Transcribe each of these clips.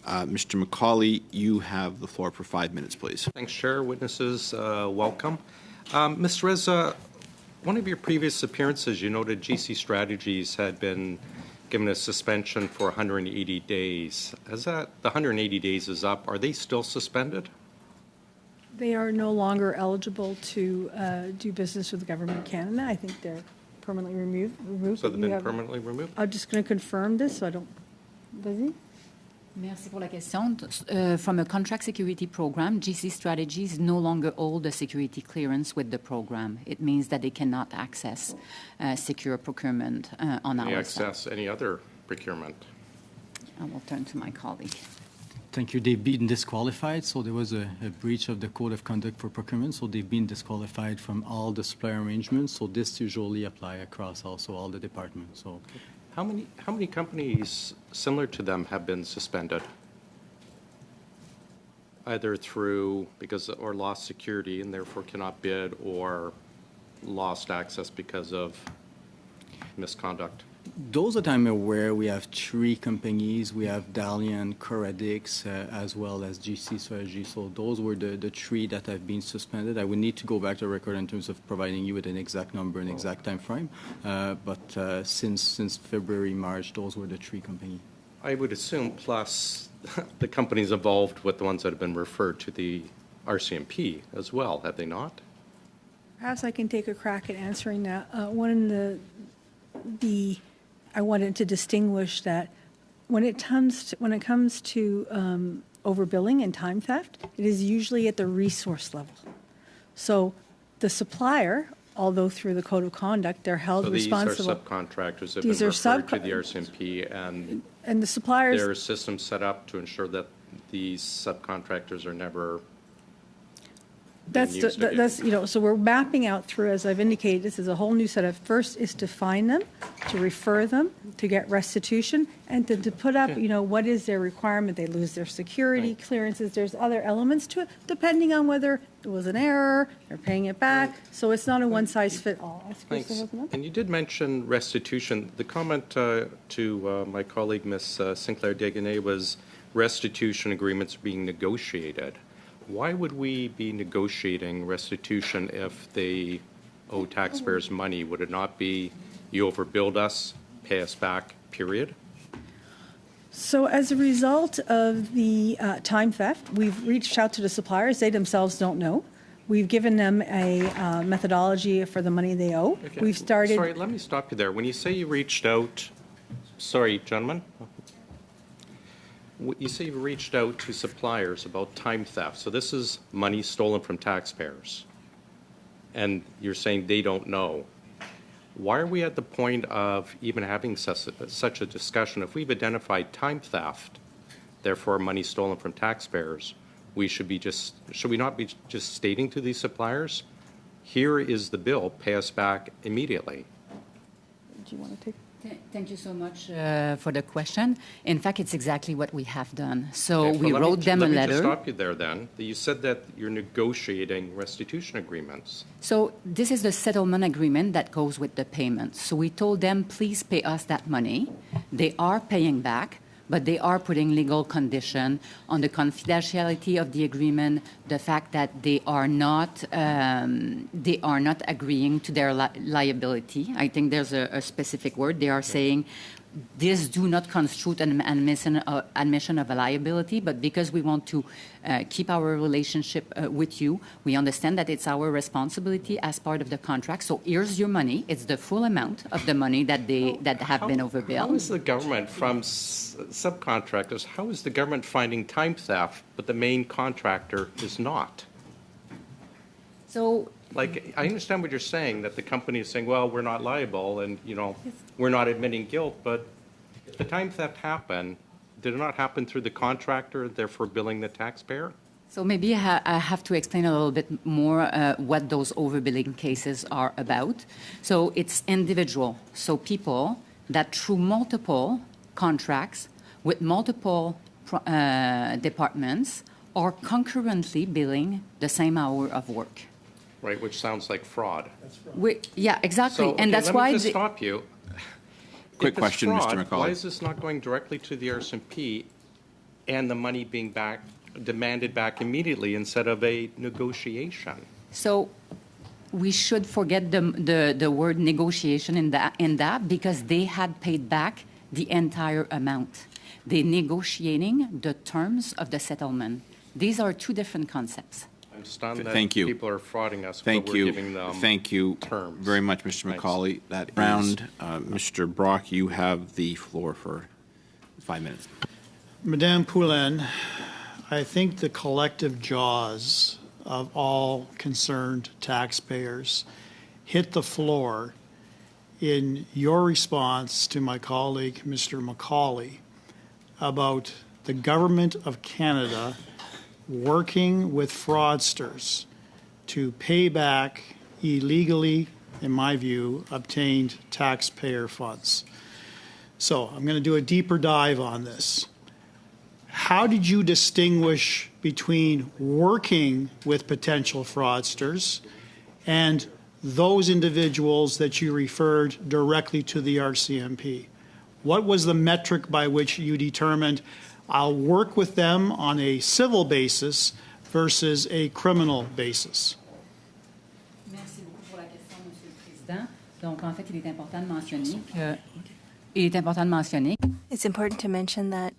Mr. McCauley, you have the floor for 5 minutes, please. Thanks, Chair. Witnesses, welcome. Mr. Reza, one of your previous appearances, you noted GC Strategies had been given a suspension for 180 days. As the 180 days is up, are they still suspended? They are no longer eligible to do business with the Government of Canada. I think they're permanently removed. So they've been permanently removed? I'm just going to confirm this, so I don't... Vas-y. Merci pour la question. From a contract security program, GC Strategies no longer hold a security clearance with the program. It means that they cannot access secure procurement on our side. Access any other procurement? I will turn to my colleague. Thank you. They've been disqualified, so there was a breach of the Code of Conduct for Procurement, so they've been disqualified from all the supplier arrangements, so this usually apply across also all the departments. So. How many companies similar to them have been suspended, either or lost security and therefore cannot bid, or lost access because of misconduct? Those that I'm aware, we have 3 companies. We have Dalian, Coradix, as well as GC Strategy. So those were the 3 that have been suspended. I would need to go back to the record in terms of providing you with an exact number and exact time frame. But since February, March, those were the 3 companies. I would assume plus the companies involved with the ones that have been referred to the RCMP as well, have they not? Perhaps I can take a crack at answering that. I wanted to distinguish that when it comes to overbilling and time theft, it is usually at the resource level. So the supplier, although through the Code of Conduct, they're held responsible. So these are subcontractors that have been referred to the RCMP, and the suppliers. There are systems set up to ensure that these subcontractors are never. So we're mapping out through, as I've indicated, this is a whole new set of, first is to find them, to refer them, to get restitution, and to put up, what is their requirement. They lose their security clearances. There's other elements to it, depending on whether it was an error, they're paying it back. So it's not a one-size-fits-all. Thanks. And you did mention restitution. The comment to my colleague, Ms. Sinclair-Deganay, was restitution agreements being negotiated. Why would we be negotiating restitution if they owe taxpayers money? Would it not be you overbilled us, pay us back, period? So as a result of the time theft, we've reached out to the suppliers. They themselves don't know. We've given them a methodology for the money they owe. Okay. We've started... Sorry, let me stop you there. When you say you reached out... Sorry, gentlemen. You say you reached out to suppliers about time theft. So this is money stolen from taxpayers. And you're saying they don't know. Why are we at the point of even having such a discussion? If we've identified time theft, therefore money stolen from taxpayers, should we not be just stating to these suppliers, here is the bill, pay us back immediately? Do you want to take... Thank you so much for the question. In fact, it's exactly what we have done. So we wrote them a letter. Let me just stop you there then. You said that you're negotiating restitution agreements. So this is the settlement agreement that goes with the payment. So we told them, please pay us that money. They are paying back, but they are putting legal condition on the confidentiality of the agreement, the fact that they are not agreeing to their liability. I think there's a specific word. They are saying, this do not constitute an admission of a liability, but because we want to keep our relationship with you, we understand that it's our responsibility as part of the contract. So here's your money. It's the full amount of the money that have been overbilled. How is the government, from subcontractors, how is the government finding time theft, but the main contractor is not? So... Like, I understand what you're saying, that the company is saying, well, we're not liable and, we're not admitting guilt, but if the time theft happened, did it not happen through the contractor, therefore billing the taxpayer? So maybe I have to explain a little bit more what those overbilling cases are about. So it's individual. So people that through multiple contracts with multiple departments are concurrently billing the same hour of work. Right, which sounds like fraud. That's fraud. Yeah, exactly. So, and that's let why... me just stop you. Quick question, fraud, Mr. McCauley. Why is this not going directly to the RCMP and the money being demanded back immediately instead of a negotiation. So we should forget the word negotiation in that because they had paid back the entire amount. They're negotiating the terms of the settlement. These are two different concepts. I'm stunned that Thank you. people are frauding us, Thank but we're you. giving them Thank you terms. very much, Mr. Thanks. McCauley. That round, Mr. Brock, you have the floor for 5 minutes. Madame Poulin, I think the collective jaws of all concerned taxpayers hit the floor in your response to my colleague, Mr. McCauley, about the Government of Canada working with fraudsters to pay back illegally, in my view, obtained taxpayer funds. So I'm going to do a deeper dive on this. How did you distinguish between working with potential fraudsters and those individuals that you referred directly to the RCMP? What was the metric by which you determined I'll work with them on a civil basis versus a criminal basis? Merci beaucoup pour la question, Monsieur le Président. Donc, en fait, il est important de mentionner It's important to mention that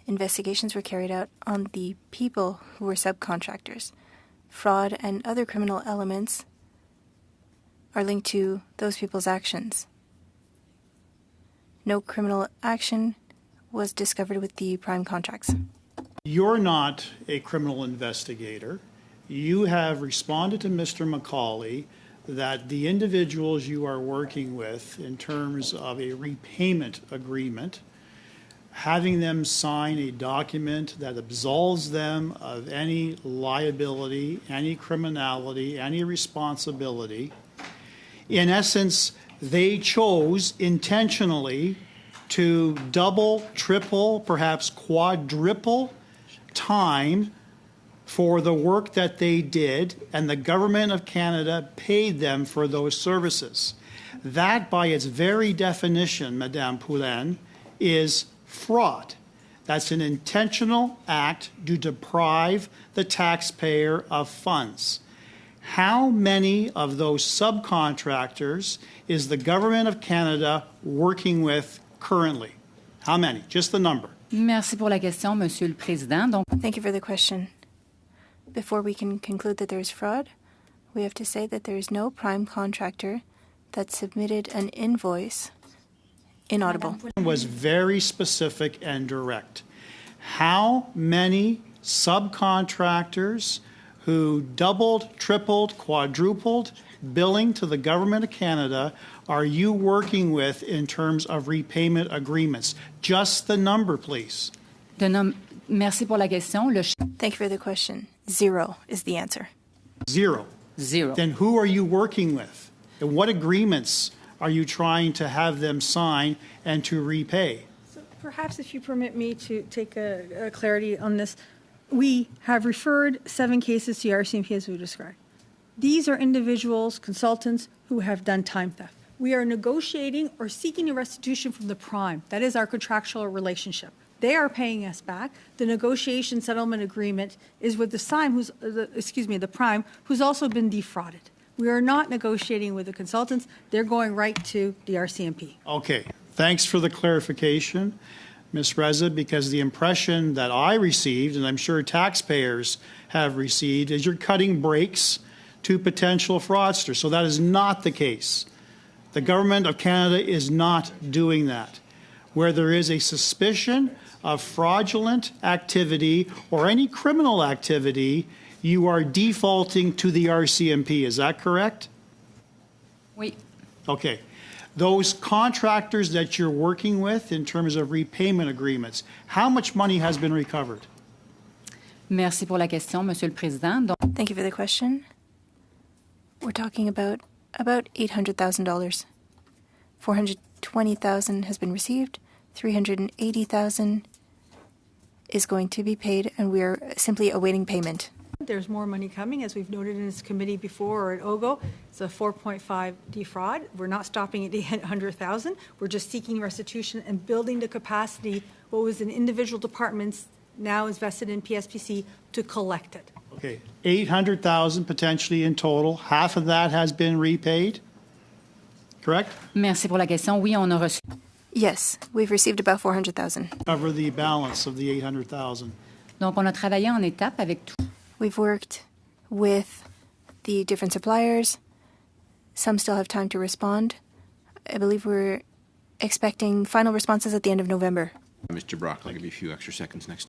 investigations were carried out on the people who were subcontractors. Fraud and other criminal elements are linked to those people's actions. No criminal action was discovered with the prime contracts. You're not a criminal investigator. You have responded to Mr. McCauley that the individuals you are working with in terms of a repayment agreement, having them sign a document that absolves them of any liability, any criminality, any responsibility. In essence, they chose intentionally to double, triple, perhaps quadruple time for the work that they did, and the Government of Canada paid them for those services. That, by its very definition, Madame Poulin, is fraud. That's an intentional act to deprive the taxpayer of funds. How many of those subcontractors is the Government of Canada working with currently? How many? Just the number. Merci pour la question, Monsieur le Président. Donc, Thank you for the question. Before we can conclude that there is fraud, we have to say that there is no prime contractor that submitted an invoice inaudible. Was very specific and direct. How many subcontractors who doubled, tripled, quadrupled billing to the Government of Canada are you working with in terms of repayment agreements? Just the number, please. merci pour la question. Thank you for the question. 0 is the answer. Zero. Zero. Then who are you working with? And what agreements are you trying to have them sign and to repay? So perhaps if you permit me to take a clarity on this, we have referred 7 cases to RCMP as we described. These are individuals, consultants, who have done time theft. We are negotiating or seeking a restitution from the prime. That is our contractual relationship. They are paying us back. The negotiation settlement agreement is with the prime, who's also been defrauded. We are not negotiating with the consultants. They're going right to the RCMP. Okay, thanks for the clarification, Ms. Reza, because the impression that I received, and I'm sure taxpayers have received, is you're cutting brakes to potential fraudsters. So that is not the case. The Government of Canada is not doing that. Where there is a suspicion of fraudulent activity or any criminal activity, you are defaulting to the RCMP. Is that correct? Oui. Okay. Those contractors that you're working with in terms of repayment agreements, how much money has been recovered? Merci pour la question, Monsieur le Président. Donc, Thank you for the question. We're talking about $800,000. $420,000 has been received. $380,000 is going to be paid, and we are simply awaiting payment. There's more money coming, as we've noted in this committee before or at OGO. It's a 4.5 defraud. We're not stopping at 800,000. We're just seeking restitution and building the capacity, what was in individual departments now is vested in PSPC, to collect it. Okay, 800,000 potentially in total. Half of that has been repaid, correct? Merci pour la question. Oui, on a reçu. Yes, we've received about 400,000. Cover the balance of the 800,000. Donc, on a travaillé en étapes avec tout. We've worked with the different suppliers. Some still have time to respond. I believe we're expecting final responses at the end of November. Mr. Brock, I'll give you a few extra seconds next